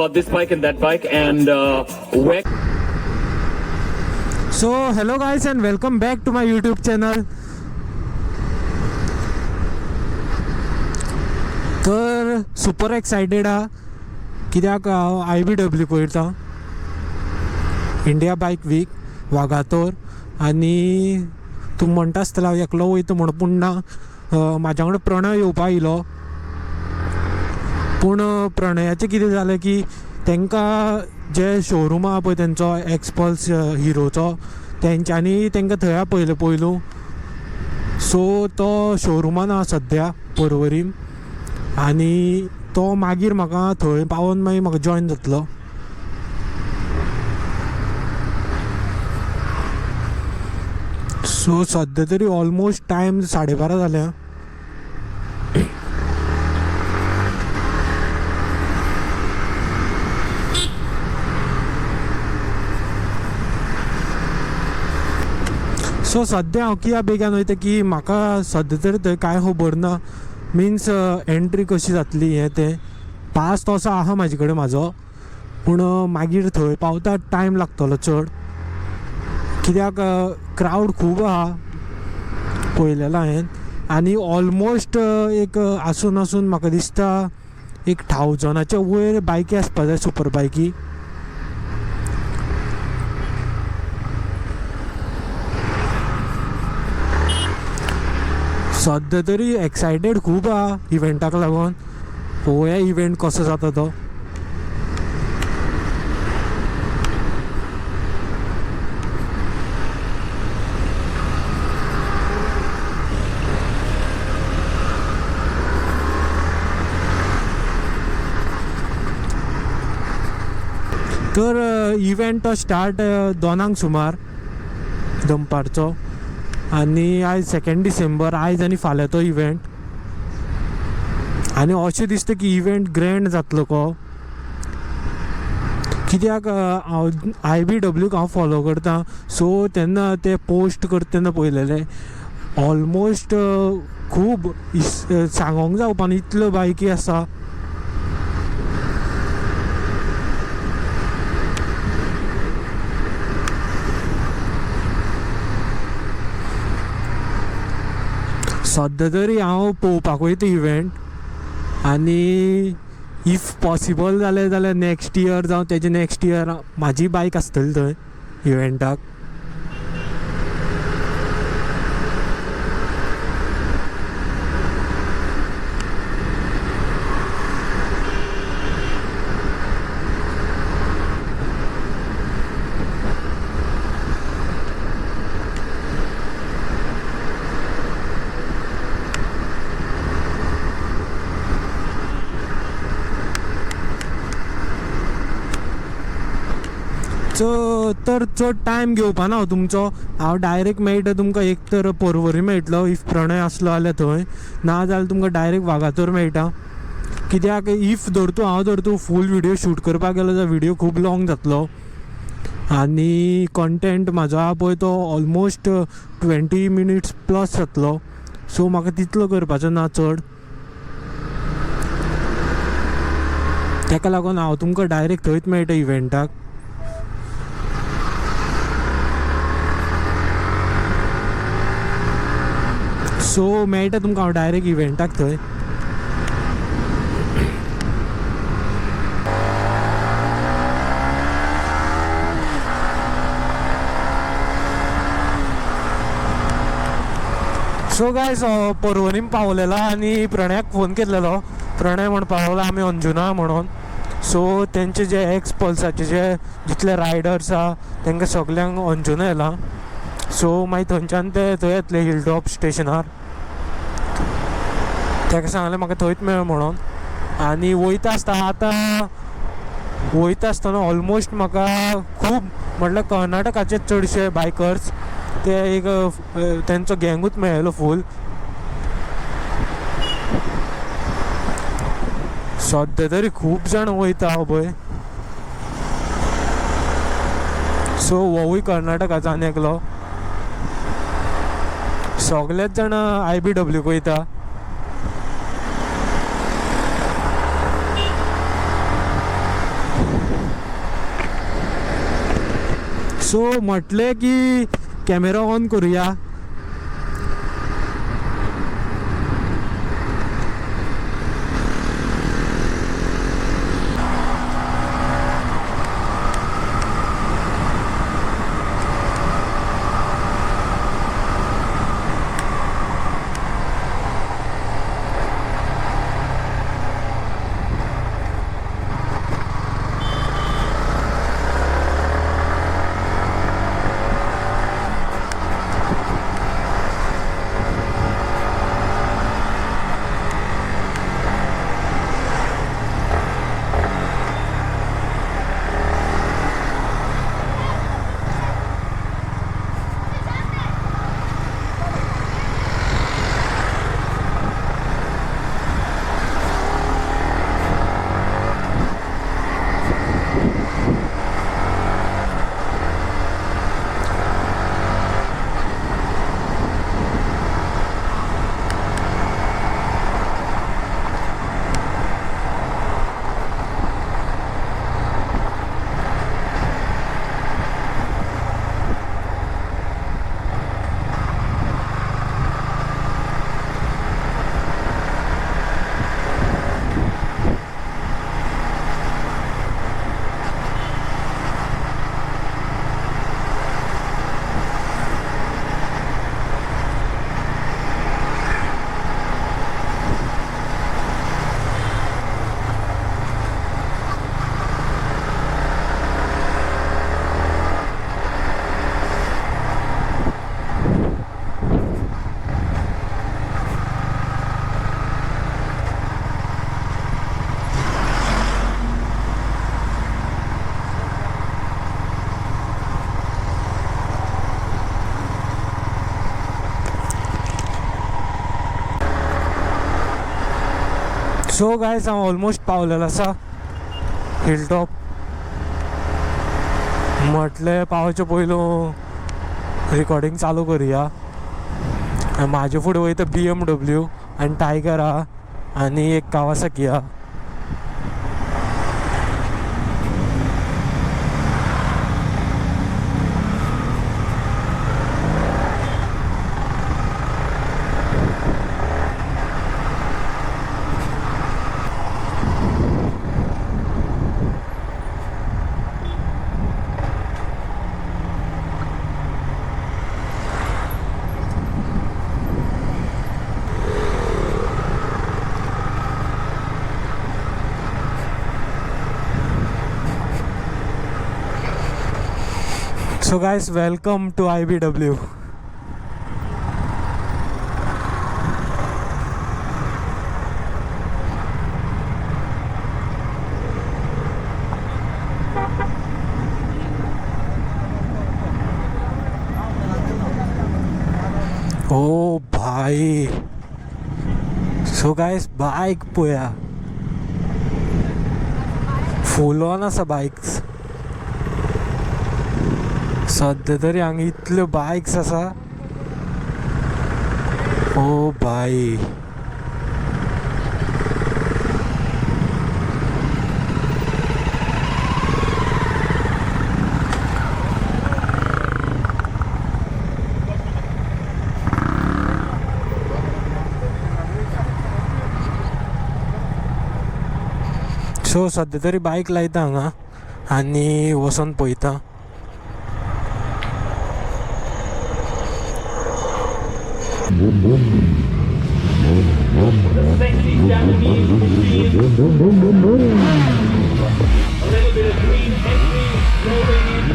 about this bike and that bike and where. So hello guys and welcome back to my YouTube channel. तर super excited हा कित्याक हांव IBW पळयता India bike week Vagator आनी तूं म्हणटा आसतलो हांव एकलो वयता म्हण पूण ना म्हाज्या वांगडा प्रणय येवपा आयलो पूण प्रणयाचें कितें जालें की तांकां जे शोरूम आहा पळय तेंचो एक्सपल्स हिरोचो तेंच्यांनी तांकां थंय आपयलें पयलू सो तो शोरुमान आहा सद्या पर्वरीम आनी तो मागीर म्हाका थंय पावोन मागीर म्हाका जॉयन जातलो. सो सद्या तरी ऑलमोस्ट टायम 12:30 जाल्या. सो सद्या हांव कित्याक बेगीन वयता की म्हाका सद्या तरी थंय कांय खबर ना मिन्स एंट्री कशी जातली हें तें पास तसो आहा म्हाजे कडेन म्हाजो पूण मागीर थंय पावता टायम लागतलो चड कित्याक क्रावड खूब आहा पळयलेलो हांवें आनी ऑलमोस्ट एक आसून म्हाका दिसता 1000च्या वयर बायकी आसपा जाय सुपर बायकी. सद्या तरी एक्सायटेड खूब आहा इव्हेंटाक लागून पळोवया इव्हेंट कसो जाता तो. तर इव्हेंट तो स्टार्ट 2 सुमार दनपारचो आनी आयज 2 डिसेंबर आयज आनी फाल्यां तो इव्हेंट आनी अशें दिसता की इव्हेंट ग्रँड जातलो को कित्याक हांव IBW हांव फॉलो करता सो तेन्ना ते पोस्ट करता तेन्ना पळयलेले ऑलमोस्ट खूब सांगोंक जावपा न्ही इतल्यो बायकी आसा. सद्या तरी हांव पळोवपाक वयता इव्हेंट आनी इफ पॉसिबल जालें जाल्यार नेक्स्ट इयर जावं तेजे नेक्स्ट इयर म्हाजी बायक आसतली थंय इव्हेंटाक. तर चड टायम घेवपा ना हांव तुमचो हांव डायरेक्ट मेळटा तुमकां एक तर पर्वरी मेळटलो इफ प्रणय आसलो जाल्यार थंय ना जाल्यार तुमकां डायरेक्ट वागातोर मेळटा कित्याक इफ धर तूं हांव धर तूं फूल व्हिडियो शूट करपाक गेलो जाल्यार व्हिडियो खूब लॉंग जातलो आनी कंटेंट म्हाजो आहा पळय तो ऑलमोस्ट 20 मिनिट्स प्लस जातलो सो म्हाका तितलो करपाचो ना चड ताका लागून हांव तुमकां डायरेक्ट थंयच मेळटा इव्हेंटाक. सो मेळटा तुमकां हांव डायरेक्ट इव्हेंटाक थंय. सो गायज पर्वरीम पावलेलो आनी प्रणयाक फोन केल्लेलो प्रणय म्हणपा लागलो आमी अंजुना म्हणून सो तेंचे जे एक्स पल्साचे जे जितले रायडर्स आहा तांकां सगल्यांक अंजुना येला सो मागीर थंयच्यान ते थंय येतले हिल टॉप स्टेशनार ताका सांगलें म्हाका थंयच मेळ म्हणून आनी वयता आसतना ऑलमोस्ट म्हाका खूब म्हटल्यार कर्नाटकाचे चडशे बायकर्स ते एक तेंचो गँगूच मेळ्ळेलो फूल. सद्या तरी खूब जाण वयता पळय सो होवूय कर्नाटकाचो आनी एकलो सगळेच जाण IBW वयता. सो म्हटले की कॅमेरा ऑन करूया. सो गायज हांव ऑलमोस्ट पावलेलो आसा हिल टॉप. म्हटले पावचे पयलू रिकॉर्डिंग चालू करुया. म्हाजे फुडें वयता BMW आनी टायगर आहा आनी एक कावासाकी आहा. So guys, welcome to IBW. Oh भाई. So guys, bike पळया. Full on असा bikes. सध्या तरी हांगा इतल्यो बायक्स आसा. ओ भाई. सो सध्या तरी बायक लायता हांगा आनी वचोन पळयता. Sexy Japanese machine. A little bit of green entry rolling in.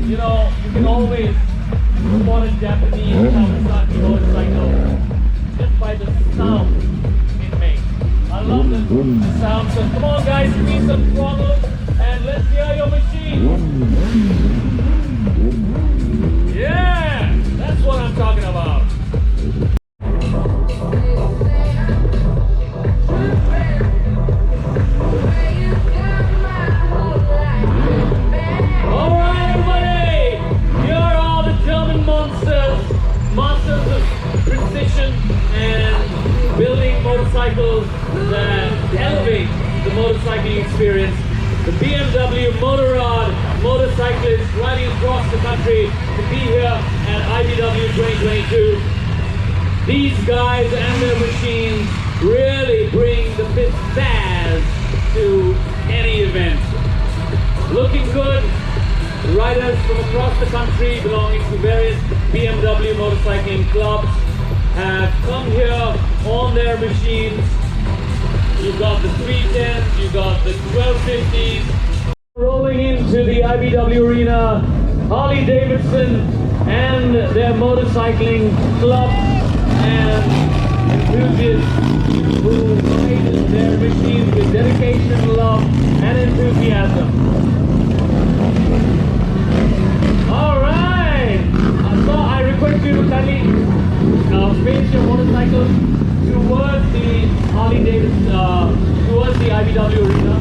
You know, you can always spot a Japanese Kawasaki motorcycle just by the sound it makes. I love the sound. So come on guys, give me some throttle and let's hear your machine. Yeah, that's what I'm talking about. Motorcycles that elevate the motorcycling experience. The BMW Motorrad motorcyclists riding across the country to be here at IBW 2022. These guys and their machines really bring the pizzazz to any event. Looking good, riders from across the country belonging to various BMW motorcycling clubs have come here on their machines. You've got the 310s, you've got the 1250s. Rolling into the IBW arena, Harley Davidson and their motorcycling club and enthusiasts who ride their machines with dedication, love and enthusiasm. Alright! So I request you to kindly face your motorcycles towards the Harley Davidson, towards the IBW arena.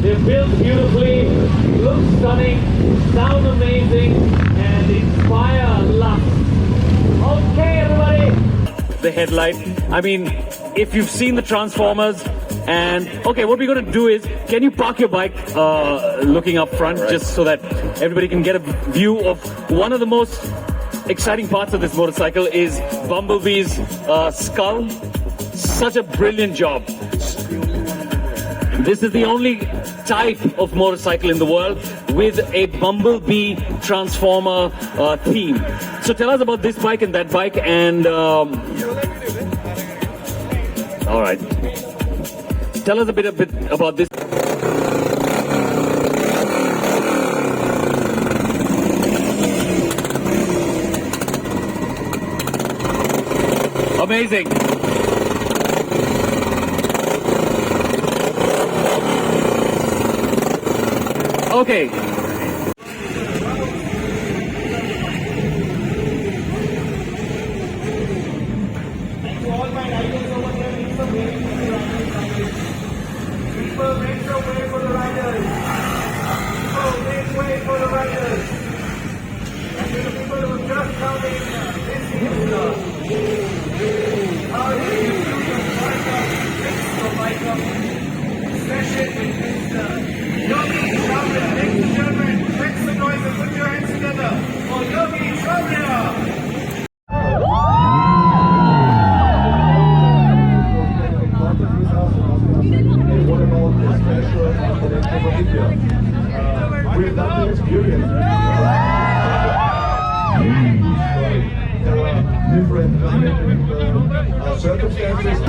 They're built beautifully, look stunning, sound amazing, and inspire love. Okay, everybody. The headlight. I mean, if you've seen the Transformers, and okay, what we're going to do is, can you park your bike looking up front, just so that everybody can get a view of one of the most exciting parts of this motorcycle is Bumblebee's skull. Such a brilliant job. This is the only type of motorcycle in the world with a Bumblebee Transformer theme. So tell us about this bike and that bike and... all right. Tell us a bit about this. Amazing. Okay. People make the way for the riders. People make way for the riders. And to the people who just come in, this is how do you fix your bike up? Session with Mr. Yogi Shavya. Ladies and gentlemen, make some noise and put your hands together for Yogi Shavya. We've done the experience. There are different circumstances.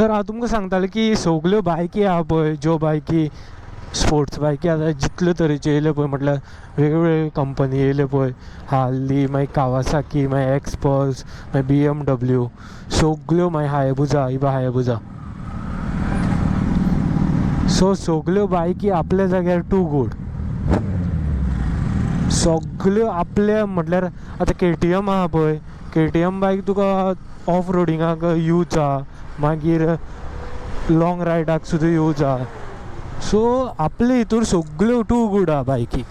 तर हांव तुमकां सांगतालो की सगल्यो बायकी आहा पळय, ज्यो बायकी sports बायकी आतां जितल्यो तरेच्यो येयल्यो पळय, म्हटल्यार वेगवेगळे कंपनी येयल्यो पळय, हार्ली, मागीर कावासाकी, मागीर एक्सपल्स, मागीर BMW, सगल्यो, मागीर हायबुजा, हायबुजा. सो सगल्यो बायकी आपल्या जाग्यार टू गूड. सगल्यो आपल्या म्हटल्यार आतां KTM आहा पळय, KTM बायक तुका ऑफ रोडिंगाक यूज आहा, मागीर लॉंग रायडाक सुद्दां यूज आहा. सो आपले हितूर सगल्यो टू गूड आहा बायकी.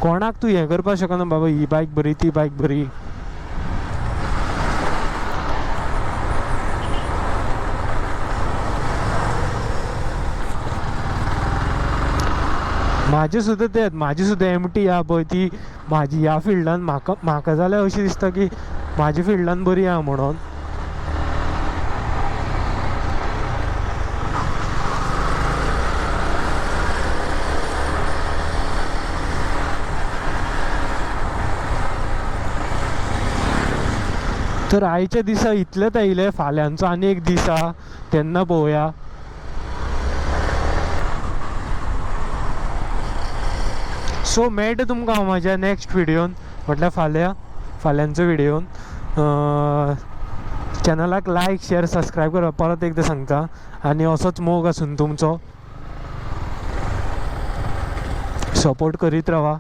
कोणाक तूं हें करपाक शकना बाबा ही बायक बरी ती बायक बरी. म्हाजे सुद्दां तेच, म्हाजी सुद्दां MT आहा पळय, ती म्हाजी ह्या फिल्डान म्हाका जाल्यार अशें दिसता की म्हाजी फिल्डान बरी आहा म्हणून. तर आयच्या दिसा इतलेंच येयलें, फाल्यांचो आनी एक दीस आहा तेन्ना पळोवया. सो मेळटा तुमकां हांव म्हाज्या नॅक्स्ट विडियोन, म्हटल्यार फाल्यांचो विडियोन. चॅनलाक लायक, शेअर, सबस्क्रायब करपाक परत एकदां सांगता. आनी असोच मोग आसून तुमचो सपोर्ट करीत रावा.